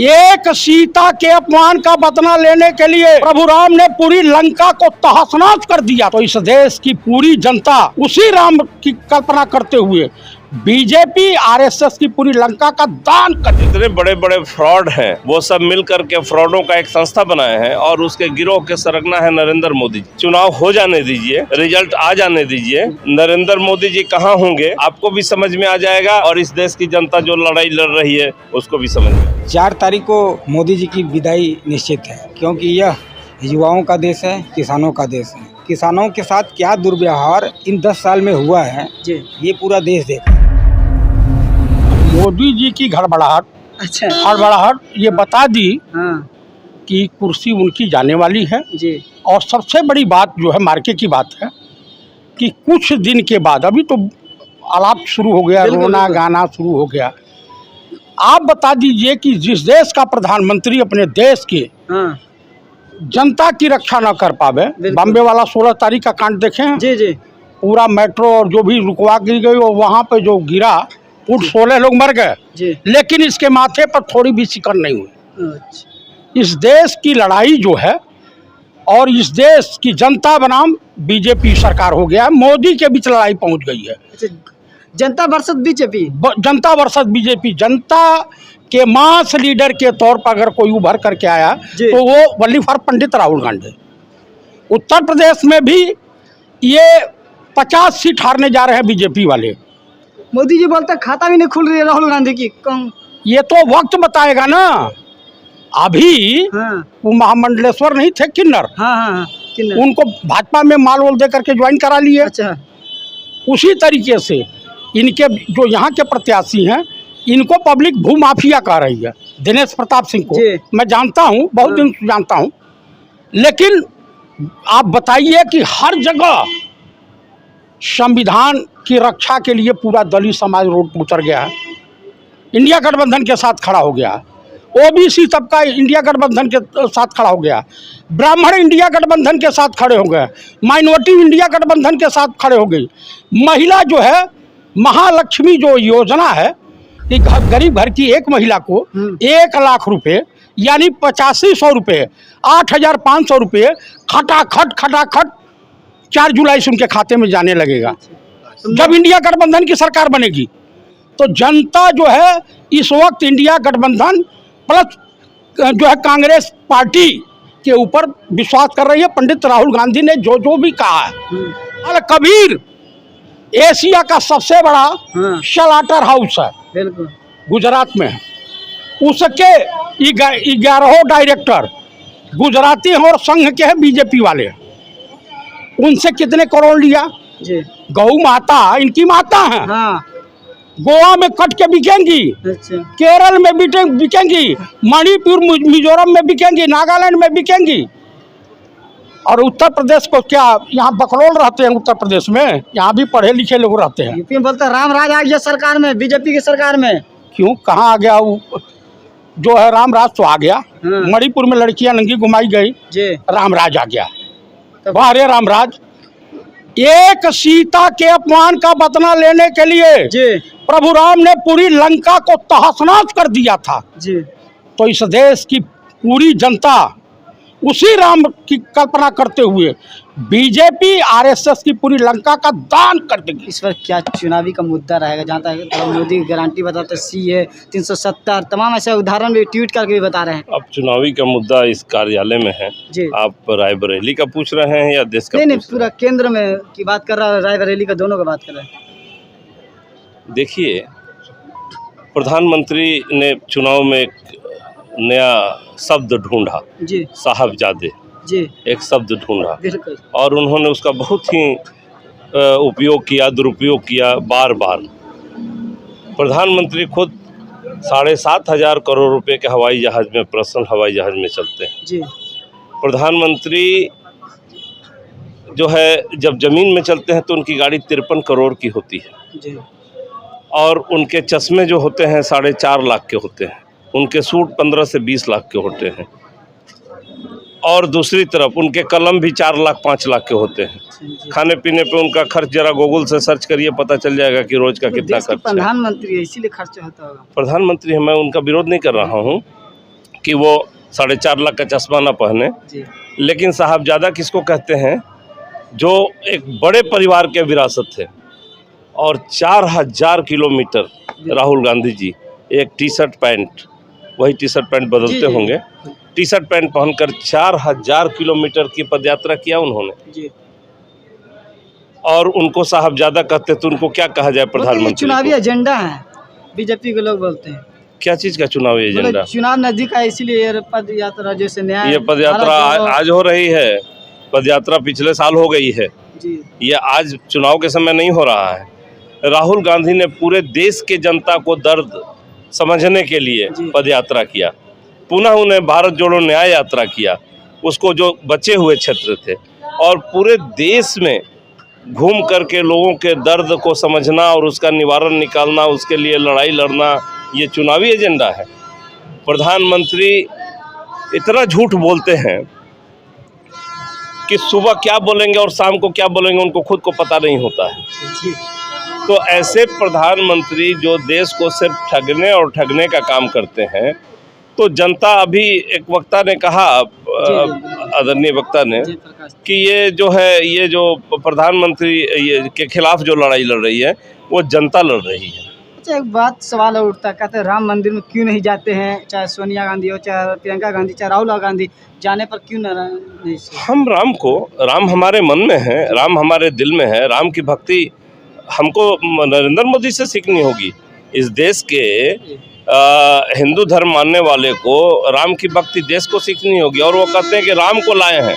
एक सीता के अपमान का बदला लेने के लिए प्रभु राम ने पूरी लंका को तहस-नहस कर दिया। तो इस देश की पूरी जनता उसी राम की कल्पना करते हुए बीजेपी आरएसएस की पूरी लंका का दान कर दी। इतने बड़े बड़े फ्रॉड हैं, वो सब मिल करके फ्रॉडों का एक संस्था बनाए हैं और उसके गिरोह के सरगना है नरेंद्र मोदी जी। चुनाव हो जाने दीजिए, रिजल्ट आ जाने दीजिए, नरेंद्र मोदी जी कहाँ होंगे आपको भी समझ में आ जाएगा और इस देश की जनता जो लड़ाई लड़ रही है उसको भी समझ में। 4 तारीख को मोदी जी की विदाई निश्चित है, क्योंकि यह युवाओं का देश है, किसानों का देश है। किसानों के साथ क्या दुर्व्यवहार इन 10 साल में हुआ है ये पूरा देश देखा। मोदी जी की गड़बड़ाहट ये बता दी कि कुर्सी उनकी जाने वाली है जी। और सबसे बड़ी बात जो है मार्के की बात है कि कुछ दिन के बाद अभी तो आलाप शुरू हो गया, रोना गाना शुरू हो गया। आप बता दीजिए कि जिस देश का प्रधानमंत्री अपने देश के जनता की रक्षा न कर पावे, बॉम्बे वाला 16 तारीख का कांड देखे हैं जी जी। पूरा मेट्रो और जो भी रुकवा दी गई और वहाँ पे जो गिरा 16 लोग मर गए, लेकिन इसके माथे पर थोड़ी भी शिकन नहीं हुई। इस देश की लड़ाई जो है और इस देश की जनता बनाम बीजेपी सरकार हो गया, मोदी के बीच लड़ाई पहुंच गई है। जनता वर्सेस बीजेपी, जनता वर्सेस बीजेपी। जनता के मास लीडर के तौर पर अगर कोई उभर करके आया तो वो वल्लभ फॉर पंडित राहुल गांधी। उत्तर प्रदेश में भी ये 50 सीट हारने जा रहे हैं बीजेपी वाले। मोदी जी बोलते खाता भी नहीं खुल रही है राहुल गांधी की। ये तो वक्त बताएगा ना। अभी वो महामंडलेश्वर नहीं थे किन्नर, किन्नर। उनको भाजपा में माल वोल दे करके ज्वाइन करा लिए। अच्छा। उसी तरीके से इनके जो यहाँ के प्रत्याशी हैं इनको पब्लिक भूमाफिया कह रही है। दिनेश प्रताप सिंह को मैं जानता हूँ, बहुत दिन से जानता हूँ, लेकिन आप बताइए कि हर जगह संविधान की रक्षा के लिए पूरा दलित समाज रोड पर उतर गया है, इंडिया गठबंधन के साथ खड़ा हो गया। ओबीसी तबका इंडिया गठबंधन के साथ खड़ा हो गया, ब्राह्मण इंडिया गठबंधन के साथ खड़े हो गए, माइनॉरिटी इंडिया गठबंधन के साथ खड़े हो गई। महिला जो है महालक्ष्मी जो योजना है कि गरीब घर की एक महिला को 1 लाख रुपए यानी 8500 रुपये 8500 रुपये खटाखट 4 जुलाई से उनके खाते में जाने लगेगा जब इंडिया गठबंधन की सरकार बनेगी। तो जनता जो है इस वक्त इंडिया गठबंधन प्लस जो है कांग्रेस पार्टी के ऊपर विश्वास कर रही है। पंडित राहुल गांधी ने जो भी कहा है, अल कबीर एशिया का सबसे बड़ा स्लॉटर हाउस है, गुजरात में है, उसके 11 डायरेक्टर गुजराती हैं और संघ के हैं बीजेपी वाले। उनसे कितने करोड़ लिया? गौ माता इनकी माता है। गोवा में कट के बिकेंगी, केरल में बिकेंगी, मणिपुर मिजोरम में बिकेंगी, नागालैंड में बिकेंगी। और उत्तर प्रदेश को क्या यहाँ बकलोल रहते हैं? उत्तर प्रदेश में यहाँ भी पढ़े लिखे लोग रहते हैं। यूपी में बोलते राम राज आ गया सरकार में, बीजेपी की सरकार में। क्यों, कहाँ आ गया? जो है राम राज तो आ गया। मणिपुर में लड़कियां नंगी घुमाई गई, राम राज आ गया। वाह राम राज। एक सीता के अपमान का बदला लेने के लिए प्रभु राम ने पूरी लंका को तहस-नहस कर दिया था। तो इस देश की पूरी जनता उसी राम की कल्पना करते हुए बीजेपी आरएसएस की पूरी लंका का दान कर देगी। इस पर क्या चुनावी का मुद्दा रहेगा? जहाँ तक मोदी की गारंटी बताते CA 370 तमाम ऐसे उदाहरण भी ट्वीट करके भी बता रहे हैं। अब चुनावी का मुद्दा इस कार्यालय में है। आप रायबरेली का पूछ रहे हैं या देश का? नहीं, पूरा केंद्र में की बात कर रहा है, रायबरेली का, दोनों का बात कर रहे हैं। देखिए, प्रधानमंत्री ने चुनाव में एक नया शब्द ढूंढा, साहबजादे, एक शब्द ढूंढा और उन्होंने उसका बहुत ही उपयोग किया, दुरुपयोग किया बार बार। प्रधानमंत्री खुद 7500 करोड़ रुपए के हवाई जहाज़ में, पर्सनल हवाई जहाज़ में चलते हैं। प्रधानमंत्री जो है जब ज़मीन में चलते हैं तो उनकी गाड़ी 53 करोड़ की होती है और उनके चश्मे जो होते हैं 4.5 लाख के होते हैं, उनके सूट 15 से 20 लाख के होते हैं और दूसरी तरफ उनके कलम भी 4 लाख 5 लाख के होते हैं। खाने पीने पे उनका खर्च जरा गूगल से सर्च करिए, पता चल जाएगा कि रोज का कितना खर्च है। प्रधानमंत्री है इसीलिए खर्च होता होगा। प्रधानमंत्री है, मैं उनका विरोध नहीं कर रहा हूँ, कि वो 4.5 लाख का चश्मा ना पहने। लेकिन साहबजादा किसको कहते हैं? जो एक बड़े परिवार के विरासत थे और 4000 किलोमीटर राहुल गांधी जी एक टी शर्ट पैंट, वही टी शर्ट पैंट बदलते होंगे, टी शर्ट पैंट पहनकर 4000 किलोमीटर की पदयात्रा किया उन्होंने। और उनको साहबजादा कहते, तो उनको क्या कहा जाए प्रधानमंत्री? चुनावी एजेंडा है बीजेपी के लोग बोलते हैं। क्या चीज का चुनावी एजेंडा? चुनाव नजदीक है इसीलिए ये पद यात्रा जैसे न्याय, ये पद यात्रा आज हो रही है। पद यात्रा पिछले साल हो गई है जी। ये आज चुनाव के समय नहीं हो रहा है। राहुल गांधी ने पूरे देश के जनता को दर्द समझने के लिए पद यात्रा किया। पुनः उन्हें भारत जोड़ो न्याय यात्रा किया, उसको जो बचे हुए क्षेत्र थे, और पूरे देश में घूम करके लोगों के दर्द को समझना और उसका निवारण निकालना, उसके लिए लड़ाई लड़ना, ये चुनावी एजेंडा है। प्रधानमंत्री इतना झूठ बोलते हैं कि सुबह क्या बोलेंगे और शाम को क्या बोलेंगे उनको खुद को पता नहीं होता है। तो ऐसे प्रधानमंत्री जो देश को सिर्फ ठगने और ठगने का काम करते हैं, तो जनता, अभी एक वक्ता ने कहा, आदरणीय वक्ता ने, कि ये जो है, ये जो प्रधानमंत्री ये के खिलाफ जो लड़ाई लड़ रही है वो जनता लड़ रही है। अच्छा, एक बात सवाल उठता, कहते हैं राम मंदिर में क्यों नहीं जाते हैं? चाहे सोनिया गांधी हो, चाहे प्रियंका गांधी, चाहे राहुल गांधी, जाने पर क्यों नहीं? हम राम हमारे मन में है, राम हमारे दिल में है। राम की भक्ति हमको नरेंद्र मोदी से सीखनी होगी। इस देश के हिंदू धर्म मानने वाले को राम की भक्ति देश को सीखनी होगी। और वो कहते हैं कि राम को लाए हैं,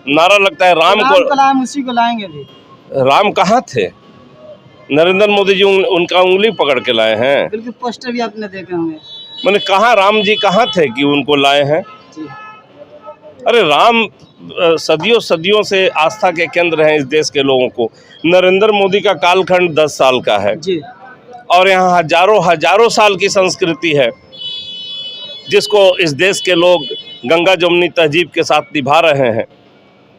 नारा लगता है राम को लाए, उसी को लाएंगे भी। राम कहाँ थे? नरेंद्र मोदी जी उनका उंगली पकड़ के लाए हैं। बिल्कुल, पोस्टर भी आपने देखे होंगे। मैंने कहा राम जी कहाँ थे कि उनको लाए हैं? अरे राम सदियों से आस्था के केंद्र हैं इस देश के लोगों को। नरेंद्र मोदी का कालखंड 10 साल का है जी। और यहाँ हजारों साल की संस्कृति है जिसको इस देश के लोग गंगा जमुनी तहजीब के साथ निभा रहे हैं।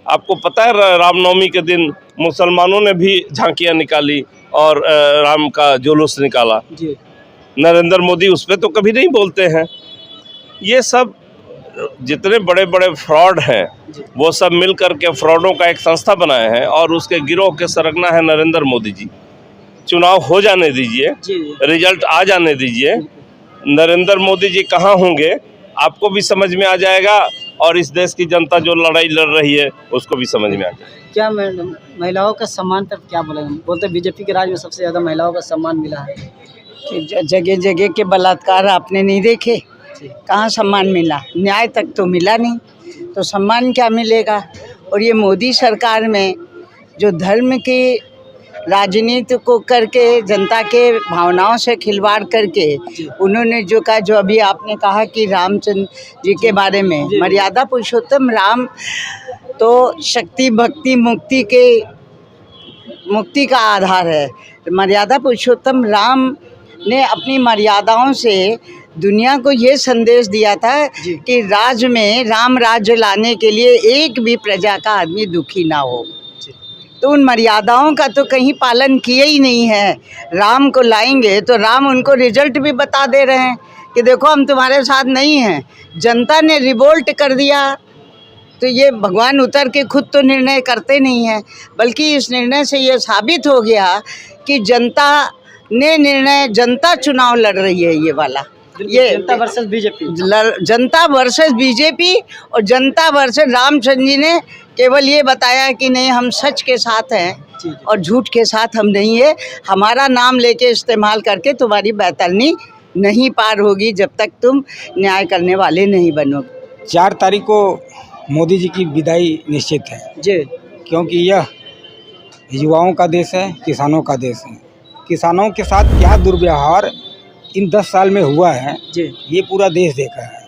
आपको पता है रामनवमी के दिन मुसलमानों ने भी झांकियाँ निकाली और राम का जुलूस निकाला जी। नरेंद्र मोदी उस पर तो कभी नहीं बोलते हैं। ये सब जितने बड़े बड़े फ्रॉड हैं वो सब मिल कर के फ्रॉडों का एक संस्था बनाए हैं और उसके गिरोह के सरगना है नरेंद्र मोदी जी। चुनाव हो जाने दीजिए, रिजल्ट आ जाने दीजिए, नरेंद्र मोदी जी कहाँ होंगे आपको भी समझ में आ जाएगा और इस देश की जनता जो लड़ाई लड़ रही है उसको भी समझ में आ जाएगा। क्या मैडम, महिलाओं का सम्मान पर क्या बोलेंगे? बोलते बीजेपी के राज में सबसे ज़्यादा महिलाओं का सम्मान मिला है। जगह जगह के बलात्कार आपने नहीं देखे? कहाँ सम्मान मिला? न्याय तक तो मिला नहीं, तो सम्मान क्या मिलेगा? और ये मोदी सरकार में जो धर्म की राजनीति को करके जनता के भावनाओं से खिलवाड़ करके उन्होंने जो कहा, जो अभी आपने कहा कि रामचंद्र जी के बारे में, मर्यादा पुरुषोत्तम राम तो शक्ति भक्ति मुक्ति का आधार है। मर्यादा पुरुषोत्तम राम ने अपनी मर्यादाओं से दुनिया को ये संदेश दिया था कि राज्य में राम राज्य लाने के लिए एक भी प्रजा का आदमी दुखी ना हो। तो उन मर्यादाओं का तो कहीं पालन किया ही नहीं है। राम को लाएंगे तो राम उनको रिजल्ट भी बता दे रहे हैं कि देखो हम तुम्हारे साथ नहीं हैं। जनता ने रिवोल्ट कर दिया तो ये भगवान उतर के खुद तो निर्णय करते नहीं हैं, बल्कि इस निर्णय से ये साबित हो गया कि जनता ने निर्णय, जनता चुनाव लड़ रही है ये वाला। ये जनता वर्सेस बीजेपी, जनता वर्सेस बीजेपी और जनता वर्सेस रामचंद्र जी ने केवल ये बताया कि नहीं हम सच के साथ हैं और झूठ के साथ हम नहीं है। हमारा नाम लेके इस्तेमाल करके तुम्हारी बैतरनी नहीं पार होगी जब तक तुम न्याय करने वाले नहीं बनोगे। 4 तारीख को मोदी जी की विदाई निश्चित है जी, क्योंकि यह युवाओं का देश है, किसानों का देश है। किसानों के साथ क्या दुर्व्यवहार इन 10 साल में हुआ है जी, ये पूरा देश देखा है।